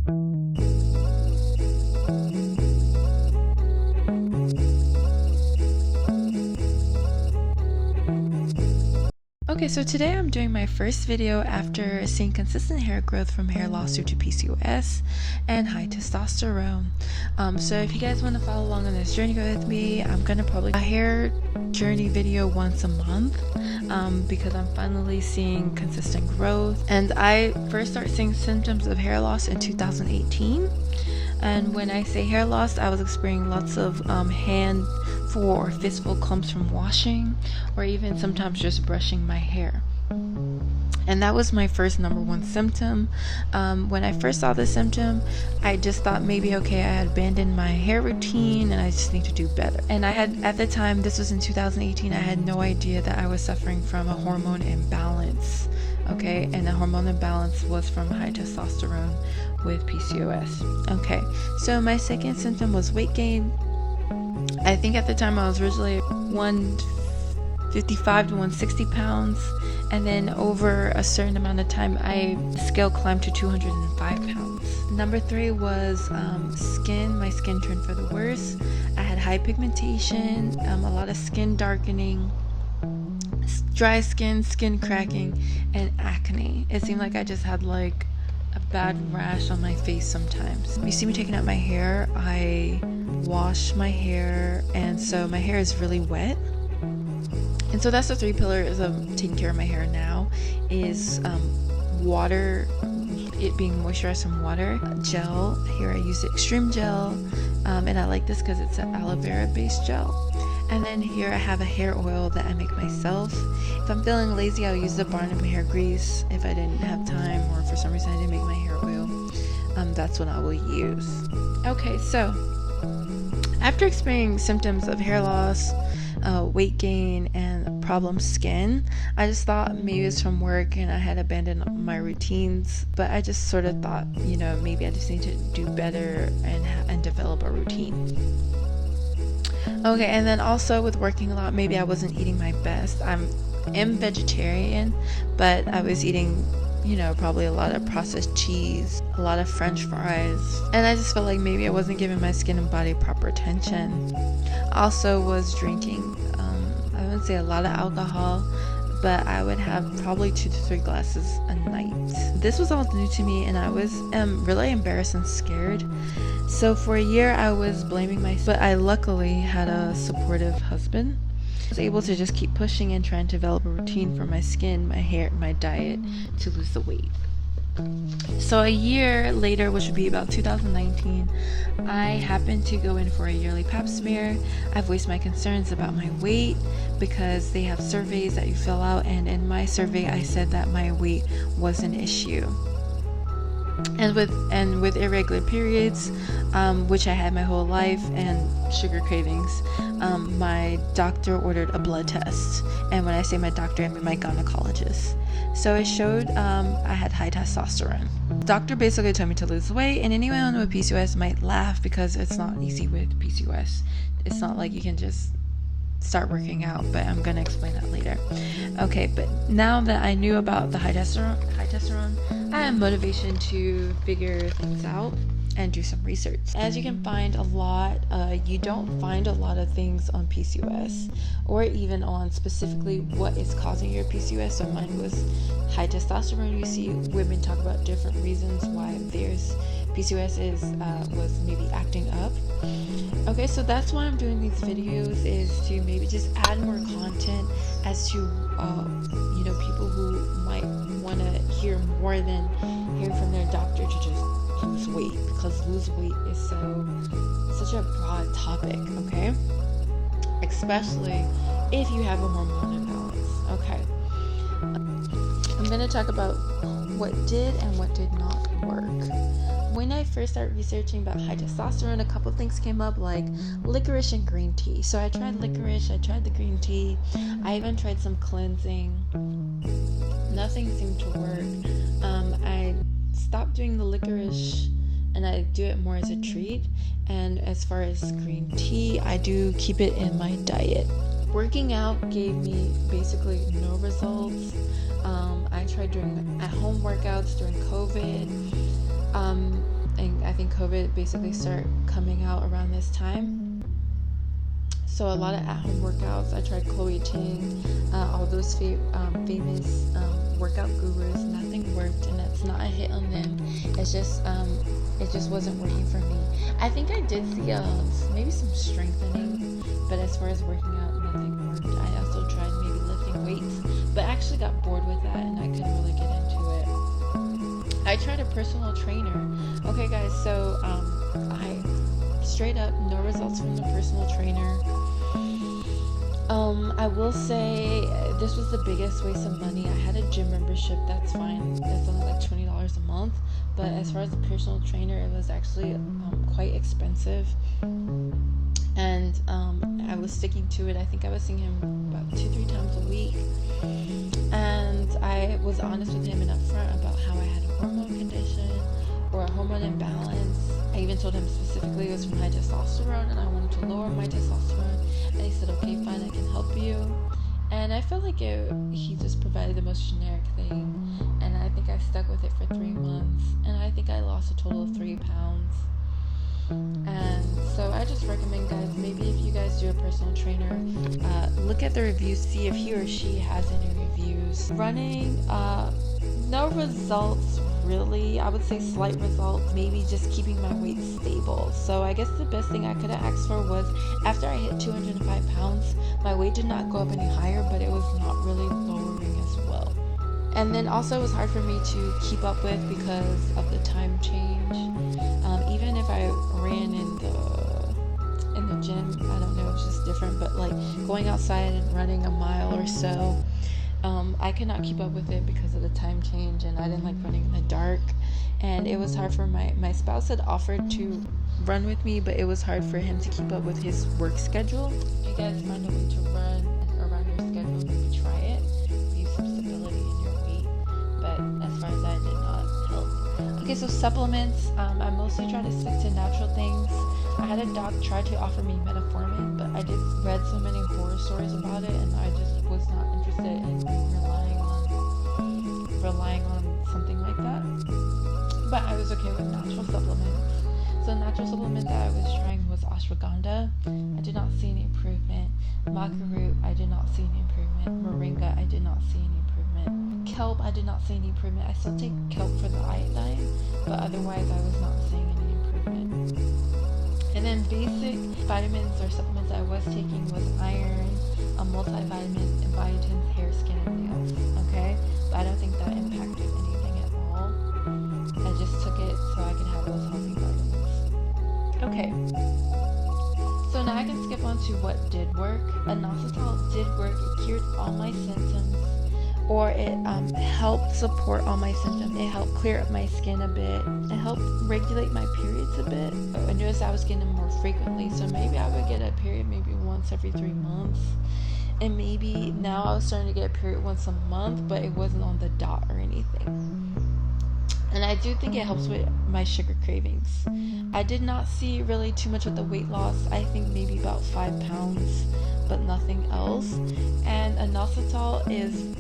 Okay, so today I'm doing my first video after seeing consistent hair growth from hair loss due to PCOS and high testosterone. So if you guys want to follow along on this journey with me, I'm gonna probably do a hair journey video once a month because I'm finally seeing consistent growth. And I first started seeing symptoms of hair loss in 2018. And when I say hair loss, I was experiencing lots of handful or fistful clumps from washing, or even sometimes just brushing my hair. And that was my first number one symptom. When I first saw this symptom, I just thought maybe, okay, I had abandoned my hair routine and I just need to do better. And I had, at the time, this was in 2018, I had no idea that I was suffering from a hormone imbalance. Okay, and the hormone imbalance was from high testosterone with PCOS. Okay, so my second symptom was weight gain. I think at the time I was originally 155 to 160 pounds, and then over a certain amount of time I scale climbed to 205 pounds. Number 3 was skin. My skin turned for the worse. I had high pigmentation, a lot of skin darkening, dry skin, skin cracking, and acne. It seemed like I just had like a bad rash on my face sometimes. You see me taking out my hair, I wash my hair, and so my hair is really wet. And so that's the 3 pillars of taking care of my hair now is water, it being moisturized from water, gel. Here I use the extreme gel, and I like this because it's an aloe vera based gel. And then here I have a hair oil that I make myself. If I'm feeling lazy, I'll use the Barnum hair grease. If I didn't have time or for some reason I didn't make my hair oil, that's what I will use. Okay, so after experiencing symptoms of hair loss, weight gain, and problem skin, I just thought maybe it's from work and I had abandoned my routines. But I just sort of thought, you know, maybe I just need to do better and develop a routine. Okay, and then also with working a lot, maybe I wasn't eating my best. I am vegetarian, but I was eating, you know, probably a lot of processed cheese, a lot of French fries, and I just felt like maybe I wasn't giving my skin and body proper attention. Also was drinking, I wouldn't say a lot of alcohol, but I would have probably 2 to 3 glasses a night. This was all new to me, and I was really embarrassed and scared. So for a year I was blaming myself, but I luckily had a supportive husband. I was able to just keep pushing and trying to develop a routine for my skin, my hair, my diet to lose the weight. So a year later, which would be about 2019, I happened to go in for a yearly pap smear. I voiced my concerns about my weight because they have surveys that you fill out, and in my survey I said that my weight was an issue. And with irregular periods, which I had my whole life, and sugar cravings, my doctor ordered a blood test. And when I say my doctor, I mean my gynecologist. So it showed I had high testosterone. The doctor basically told me to lose weight, and anyone with PCOS might laugh because it's not easy with PCOS. It's not like you can just start working out, but I'm gonna explain that later. Okay, but now that I knew about the high testosterone, I had motivation to figure things out and do some research. As you can find a lot, you don't find a lot of things on PCOS or even on specifically what is causing your PCOS. So mine was high testosterone. You see women talk about different reasons why theirs PCOS was maybe acting up. Okay, so that's why I'm doing these videos, is to maybe just add more content as to you know, people who might want to hear more than hearing from their doctor to just lose weight, because lose weight is such a broad topic, okay? Especially if you have a hormone imbalance. Okay, I'm going to talk about what did and what did not work. When I first started researching about high testosterone, a couple things came up, like licorice and green tea. So I tried licorice, I tried the green tea, I even tried some cleansing. Nothing seemed to work. I stopped doing the licorice and I do it more as a treat. And as far as green tea, I do keep it in my diet. Working out gave me basically no results. I tried doing at-home workouts during COVID, and COVID basically started coming out around this time. So a lot of at-home workouts. I tried Chloe Ting, all those famous workout gurus. Nothing worked, and it's not a hit on them. It's just it just wasn't working for me. I think I did see maybe some strengthening, but as far as working out, nothing worked. I also tried maybe lifting weights, but I actually got bored with that, and I couldn't really get into it. I tried a personal trainer. Okay, guys, so I straight up no results from the personal trainer. I will say this was the biggest waste of money. I had a gym membership, that's fine. It's only like $20 a month. But as far as the personal trainer, it was actually quite expensive. And I was sticking to it. I think I was seeing him about 2-3 times a week. And I was honest with him and upfront about how I had a hormone condition or a hormone imbalance. I even told him specifically it was from high testosterone and I wanted to lower my testosterone. And he said, okay, fine, I can help you. And I felt like he just provided the most generic thing. And I think I stuck with it for 3 months. And I think I lost a total of 3 pounds. And so I just recommend, guys, maybe if you guys do a personal trainer, look at the reviews, see if he or she has any reviews. Running, no results really. I would say slight results, maybe just keeping my weight stable. So I guess the best thing I could have asked for was, after I hit 205 pounds, my weight did not go up any higher, but it was not really lowering as well. And then also it was hard for me to keep up with because of the time change. Even if I ran in the gym, I don't know, it's just different, but like going outside and running a mile or so, I could not keep up with it because of the time change, and I didn't like running in the dark, and it was hard for my spouse had offered to run with me, but it was hard for him to keep up with his work schedule. If you guys find a way to run around your schedule, maybe try it. Use some stability in your weight, but as far as that, it did not help. Okay, so supplements, I mostly try to stick to natural things. I had a doc try to offer me metformin, but I just read so many horror stories about it, and I just was not interested in relying on something like that. But I was okay with natural supplements. So natural supplement that I was trying was ashwagandha. I did not see any improvement. Maca root, I did not see any improvement. Moringa, I did not see any improvement. Kelp, I did not see any improvement. I still take kelp for the iodine, but otherwise I was not seeing any improvement. And then basic vitamins or supplements I was taking was iron, a multivitamin, and biotin's hair, skin, and nails. Okay? But I don't think that impacted anything at all. I just took it so I could have those healthy vitamins. Okay. So now I can skip on to what did work. Inositol did work. It cured all my symptoms, or it helped support all my symptoms. It helped clear up my skin a bit. It helped regulate my periods a bit. I noticed I was getting them more frequently, so maybe I would get a period maybe once every 3 months. And maybe now I was starting to get a period once a month, but it wasn't on the dot or anything. And I do think it helps with my sugar cravings. I did not see really too much with the weight loss. I think maybe about 5 pounds, but nothing else. And inositol is,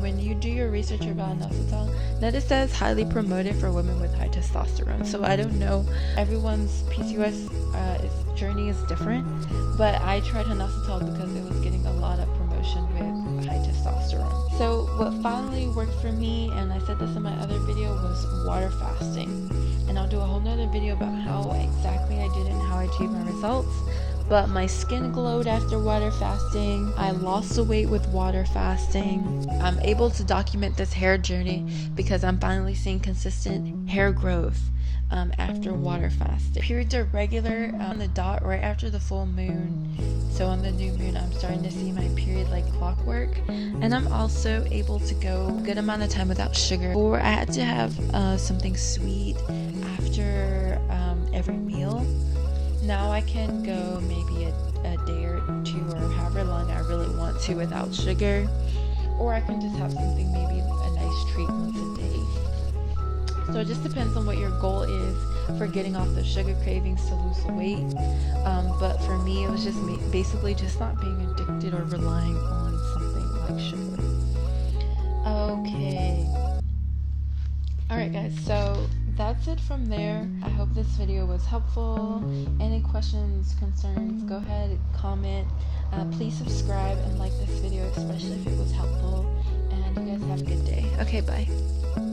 when you do your research about inositol, that it says highly promoted for women with high testosterone. So I don't know, everyone's PCOS journey is different, but I tried inositol because it was getting a lot of promotion with high testosterone. So what finally worked for me, and I said this in my other video, was water fasting. And I'll do a whole nother video about how exactly I did it and how I achieved my results. But my skin glowed after water fasting. I lost the weight with water fasting. I'm able to document this hair journey because I'm finally seeing consistent hair growth after water fasting. Periods are regular on the dot right after the full moon. So on the new moon, I'm starting to see my period like clockwork. And I'm also able to go a good amount of time without sugar. Or I had to have something sweet after every meal. Now I can go maybe a day or 2 or however long I really want to without sugar. Or I can just have something, maybe a nice treat once a day. So it just depends on what your goal is for getting off the sugar cravings to lose the weight. But for me, it was just basically just not being addicted or relying on something like sugar. Okay. Alright guys, so that's it from there. I hope this video was helpful. Any questions, concerns, go ahead, comment. Please subscribe and like this video, especially if it was helpful. And you guys have a good day. Okay, bye.